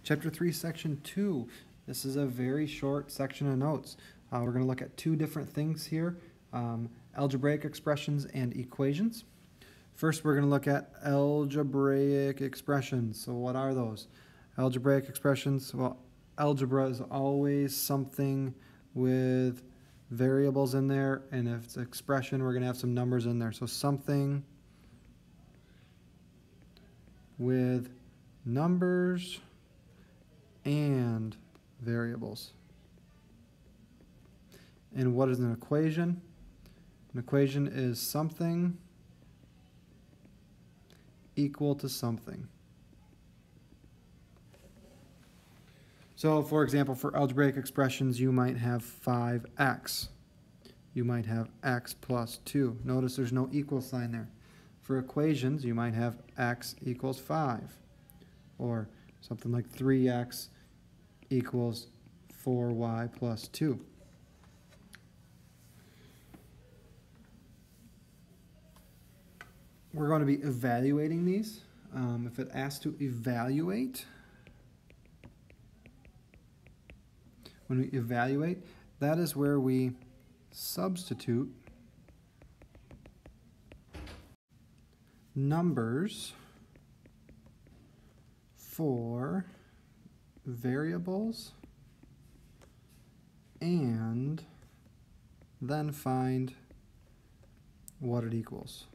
Chapter 3, Section 2. This is a very short section of notes. We're going to look at two different things here, algebraic expressions and equations. First, we're going to look at algebraic expressions. So what are those? Algebraic expressions, well, algebra is always something with variables in there, and if it's an expression, we're going to have some numbers in there. So something with numbers and variables. And what is an equation? An equation is something equal to something. So, for example, for algebraic expressions, you might have 5x. You might have x plus 2. Notice there's no equal sign there. For equations, you might have x equals 5. Or something like 3x equals 4y plus 2. We're going to be evaluating these. If it asks to evaluate, when we evaluate, that is where we substitute numbers for variables and then find what it equals.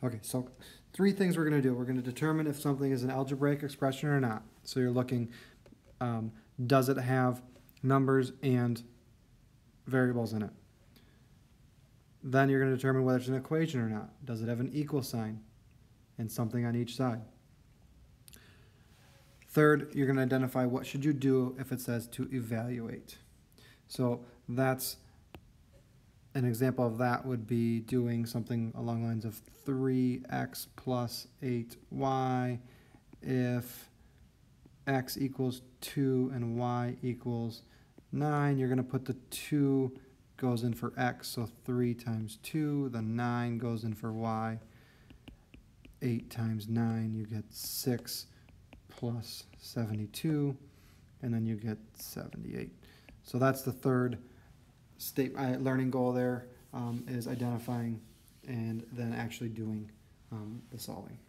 Okay, so three things we're going to do. We're going to determine if something is an algebraic expression or not. So you're looking, does it have numbers and variables in it? Then you're going to determine whether it's an equation or not. Does it have an equal sign and something on each side? Third, you're going to identify what should you do if it says to evaluate. So that's an example of that would be doing something along the lines of 3x plus 8y if x equals 2 and y equals 9. You're going to put the 2 goes in for x, so 3 times 2. The 9 goes in for y. 8 times 9, you get 6 plus 72, and then you get 78. So that's the third learning goal there, is identifying and then actually doing the solving.